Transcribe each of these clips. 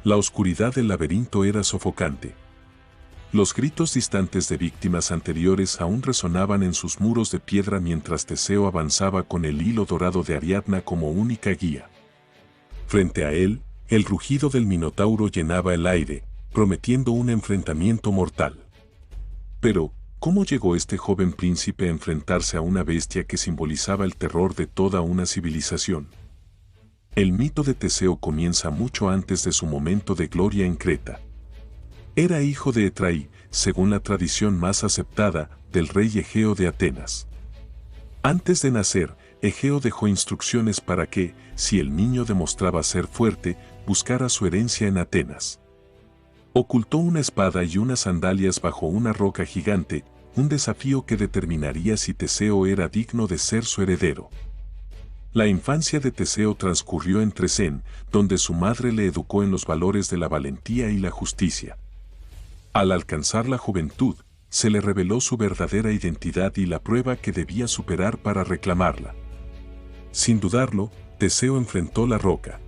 La oscuridad del laberinto era sofocante. Los gritos distantes de víctimas anteriores aún resonaban en sus muros de piedra mientras Teseo avanzaba con el hilo dorado de Ariadna como única guía. Frente a él, el rugido del Minotauro llenaba el aire, prometiendo un enfrentamiento mortal. Pero, ¿cómo llegó este joven príncipe a enfrentarse a una bestia que simbolizaba el terror de toda una civilización? El mito de Teseo comienza mucho antes de su momento de gloria en Creta. Era hijo de Etraí, según la tradición más aceptada, del rey Egeo de Atenas. Antes de nacer, Egeo dejó instrucciones para que, si el niño demostraba ser fuerte, buscara su herencia en Atenas. Ocultó una espada y unas sandalias bajo una roca gigante, un desafío que determinaría si Teseo era digno de ser su heredero. La infancia de Teseo transcurrió en Trecén, donde su madre le educó en los valores de la valentía y la justicia. Al alcanzar la juventud, se le reveló su verdadera identidad y la prueba que debía superar para reclamarla. Sin dudarlo, Teseo enfrentó la roca.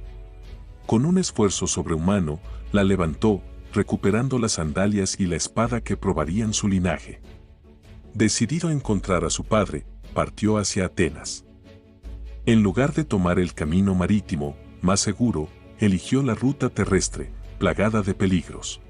Con un esfuerzo sobrehumano, la levantó, recuperando las sandalias y la espada que probarían su linaje. Decidido a encontrar a su padre, partió hacia Atenas. En lugar de tomar el camino marítimo, más seguro, eligió la ruta terrestre, plagada de peligros.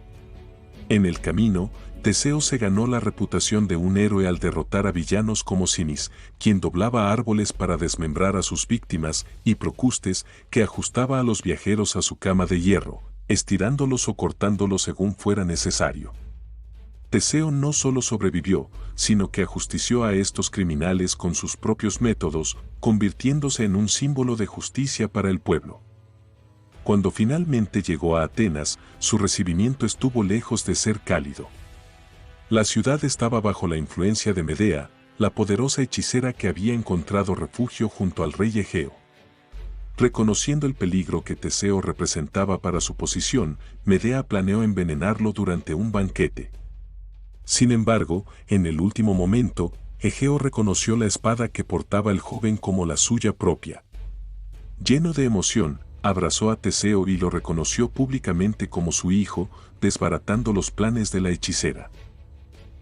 En el camino, Teseo se ganó la reputación de un héroe al derrotar a villanos como Sinis, quien doblaba árboles para desmembrar a sus víctimas, y Procustes, que ajustaba a los viajeros a su cama de hierro, estirándolos o cortándolos según fuera necesario. Teseo no solo sobrevivió, sino que ajustició a estos criminales con sus propios métodos, convirtiéndose en un símbolo de justicia para el pueblo. Cuando finalmente llegó a Atenas, su recibimiento estuvo lejos de ser cálido. La ciudad estaba bajo la influencia de Medea, la poderosa hechicera que había encontrado refugio junto al rey Egeo. Reconociendo el peligro que Teseo representaba para su posición, Medea planeó envenenarlo durante un banquete. Sin embargo, en el último momento, Egeo reconoció la espada que portaba el joven como la suya propia. Lleno de emoción, abrazó a Teseo y lo reconoció públicamente como su hijo, desbaratando los planes de la hechicera.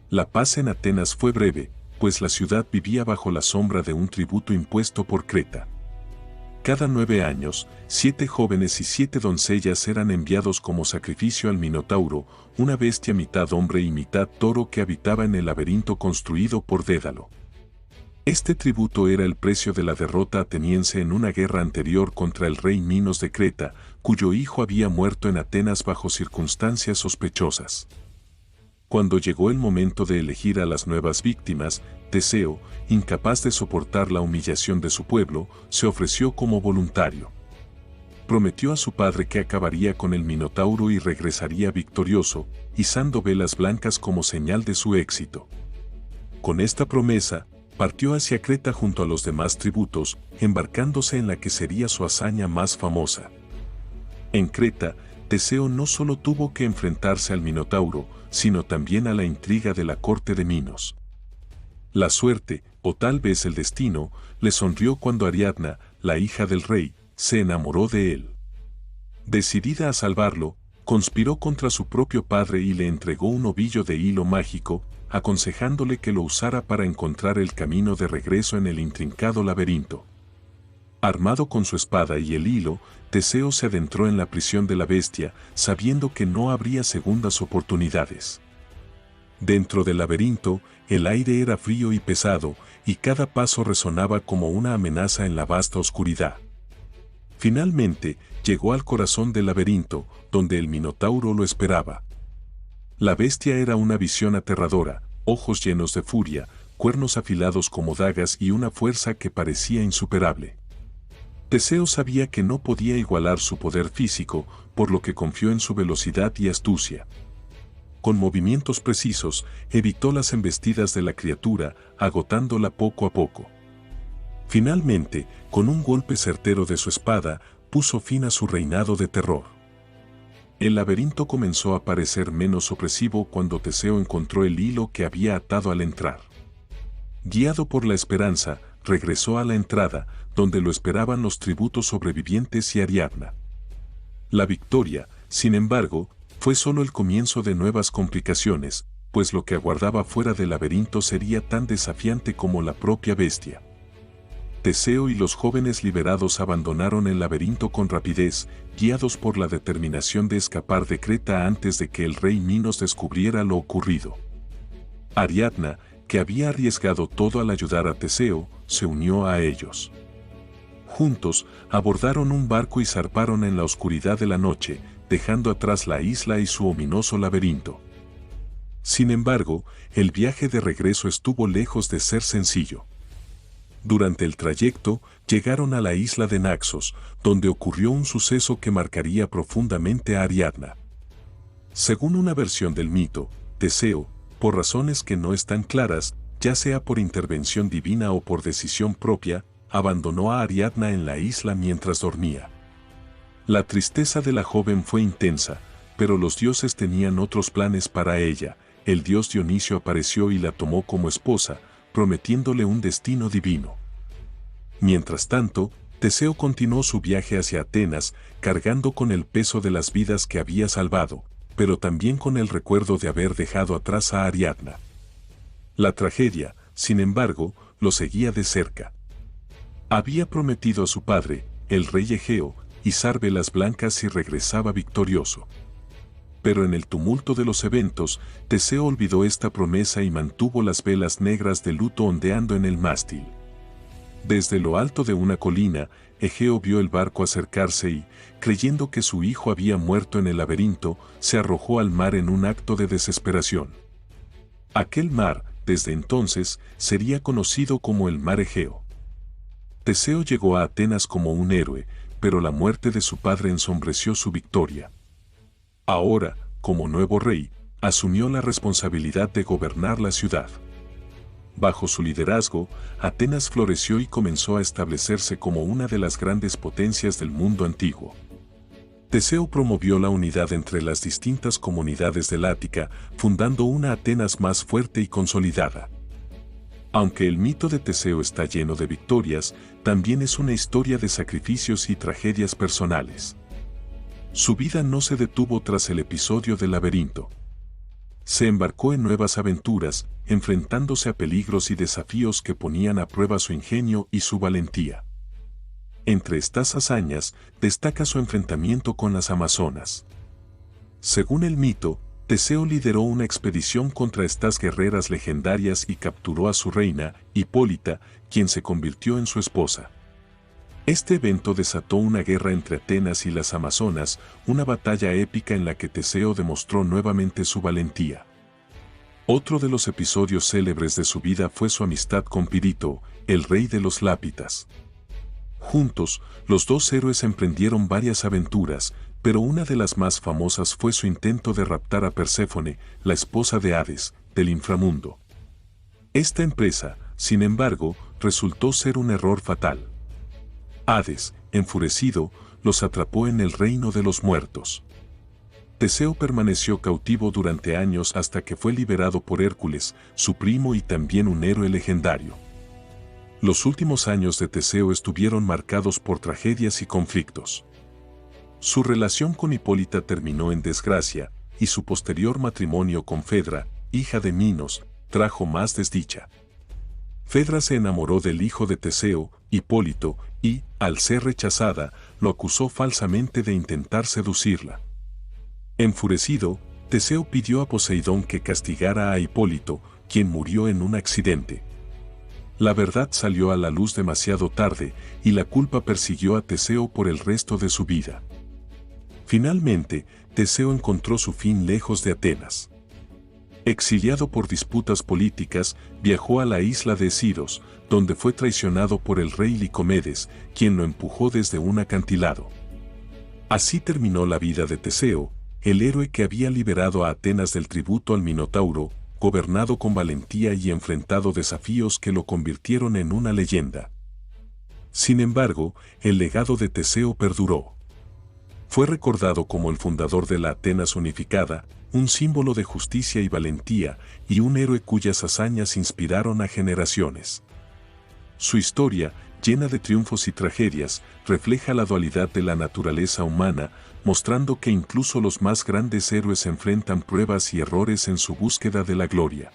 La paz en Atenas fue breve, pues la ciudad vivía bajo la sombra de un tributo impuesto por Creta. Cada 9 años, 7 jóvenes y 7 doncellas eran enviados como sacrificio al Minotauro, una bestia mitad hombre y mitad toro que habitaba en el laberinto construido por Dédalo. Este tributo era el precio de la derrota ateniense en una guerra anterior contra el rey Minos de Creta, cuyo hijo había muerto en Atenas bajo circunstancias sospechosas. Cuando llegó el momento de elegir a las nuevas víctimas, Teseo, incapaz de soportar la humillación de su pueblo, se ofreció como voluntario. Prometió a su padre que acabaría con el Minotauro y regresaría victorioso, izando velas blancas como señal de su éxito. Con esta promesa, partió hacia Creta junto a los demás tributos, embarcándose en la que sería su hazaña más famosa. En Creta, Teseo no solo tuvo que enfrentarse al Minotauro, sino también a la intriga de la corte de Minos. La suerte, o tal vez el destino, le sonrió cuando Ariadna, la hija del rey, se enamoró de él. Decidida a salvarlo, conspiró contra su propio padre y le entregó un ovillo de hilo mágico, aconsejándole que lo usara para encontrar el camino de regreso en el intrincado laberinto. Armado con su espada y el hilo, Teseo se adentró en la prisión de la bestia, sabiendo que no habría segundas oportunidades. Dentro del laberinto, el aire era frío y pesado, y cada paso resonaba como una amenaza en la vasta oscuridad. Finalmente, llegó al corazón del laberinto, donde el Minotauro lo esperaba. La bestia era una visión aterradora, ojos llenos de furia, cuernos afilados como dagas y una fuerza que parecía insuperable. Teseo sabía que no podía igualar su poder físico, por lo que confió en su velocidad y astucia. Con movimientos precisos, evitó las embestidas de la criatura, agotándola poco a poco. Finalmente, con un golpe certero de su espada, puso fin a su reinado de terror. El laberinto comenzó a parecer menos opresivo cuando Teseo encontró el hilo que había atado al entrar. Guiado por la esperanza, regresó a la entrada, donde lo esperaban los tributos sobrevivientes y Ariadna. La victoria, sin embargo, fue solo el comienzo de nuevas complicaciones, pues lo que aguardaba fuera del laberinto sería tan desafiante como la propia bestia. Teseo y los jóvenes liberados abandonaron el laberinto con rapidez, guiados por la determinación de escapar de Creta antes de que el rey Minos descubriera lo ocurrido. Ariadna, que había arriesgado todo al ayudar a Teseo, se unió a ellos. Juntos, abordaron un barco y zarparon en la oscuridad de la noche, dejando atrás la isla y su ominoso laberinto. Sin embargo, el viaje de regreso estuvo lejos de ser sencillo. Durante el trayecto, llegaron a la isla de Naxos, donde ocurrió un suceso que marcaría profundamente a Ariadna. Según una versión del mito, Teseo, por razones que no están claras, ya sea por intervención divina o por decisión propia, abandonó a Ariadna en la isla mientras dormía. La tristeza de la joven fue intensa, pero los dioses tenían otros planes para ella. El dios Dionisio apareció y la tomó como esposa, prometiéndole un destino divino. Mientras tanto, Teseo continuó su viaje hacia Atenas, cargando con el peso de las vidas que había salvado, pero también con el recuerdo de haber dejado atrás a Ariadna. La tragedia, sin embargo, lo seguía de cerca. Había prometido a su padre, el rey Egeo, izar velas blancas si regresaba victorioso. Pero en el tumulto de los eventos, Teseo olvidó esta promesa y mantuvo las velas negras de luto ondeando en el mástil. Desde lo alto de una colina, Egeo vio el barco acercarse y, creyendo que su hijo había muerto en el laberinto, se arrojó al mar en un acto de desesperación. Aquel mar, desde entonces, sería conocido como el mar Egeo. Teseo llegó a Atenas como un héroe, pero la muerte de su padre ensombreció su victoria. Ahora, como nuevo rey, asumió la responsabilidad de gobernar la ciudad. Bajo su liderazgo, Atenas floreció y comenzó a establecerse como una de las grandes potencias del mundo antiguo. Teseo promovió la unidad entre las distintas comunidades del Ática, fundando una Atenas más fuerte y consolidada. Aunque el mito de Teseo está lleno de victorias, también es una historia de sacrificios y tragedias personales. Su vida no se detuvo tras el episodio del laberinto. Se embarcó en nuevas aventuras, enfrentándose a peligros y desafíos que ponían a prueba su ingenio y su valentía. Entre estas hazañas, destaca su enfrentamiento con las Amazonas. Según el mito, Teseo lideró una expedición contra estas guerreras legendarias y capturó a su reina, Hipólita, quien se convirtió en su esposa. Este evento desató una guerra entre Atenas y las Amazonas, una batalla épica en la que Teseo demostró nuevamente su valentía. Otro de los episodios célebres de su vida fue su amistad con Pirito, el rey de los Lápitas. Juntos, los dos héroes emprendieron varias aventuras, pero una de las más famosas fue su intento de raptar a Perséfone, la esposa de Hades, del inframundo. Esta empresa, sin embargo, resultó ser un error fatal. Hades, enfurecido, los atrapó en el reino de los muertos. Teseo permaneció cautivo durante años hasta que fue liberado por Hércules, su primo y también un héroe legendario. Los últimos años de Teseo estuvieron marcados por tragedias y conflictos. Su relación con Hipólita terminó en desgracia, y su posterior matrimonio con Fedra, hija de Minos, trajo más desdicha. Fedra se enamoró del hijo de Teseo, Hipólito, y, al ser rechazada, lo acusó falsamente de intentar seducirla. Enfurecido, Teseo pidió a Poseidón que castigara a Hipólito, quien murió en un accidente. La verdad salió a la luz demasiado tarde, y la culpa persiguió a Teseo por el resto de su vida. Finalmente, Teseo encontró su fin lejos de Atenas. Exiliado por disputas políticas, viajó a la isla de Esciros, donde fue traicionado por el rey Licomedes, quien lo empujó desde un acantilado. Así terminó la vida de Teseo, el héroe que había liberado a Atenas del tributo al Minotauro, gobernado con valentía y enfrentado desafíos que lo convirtieron en una leyenda. Sin embargo, el legado de Teseo perduró. Fue recordado como el fundador de la Atenas unificada, un símbolo de justicia y valentía, y un héroe cuyas hazañas inspiraron a generaciones. Su historia, llena de triunfos y tragedias, refleja la dualidad de la naturaleza humana, mostrando que incluso los más grandes héroes enfrentan pruebas y errores en su búsqueda de la gloria.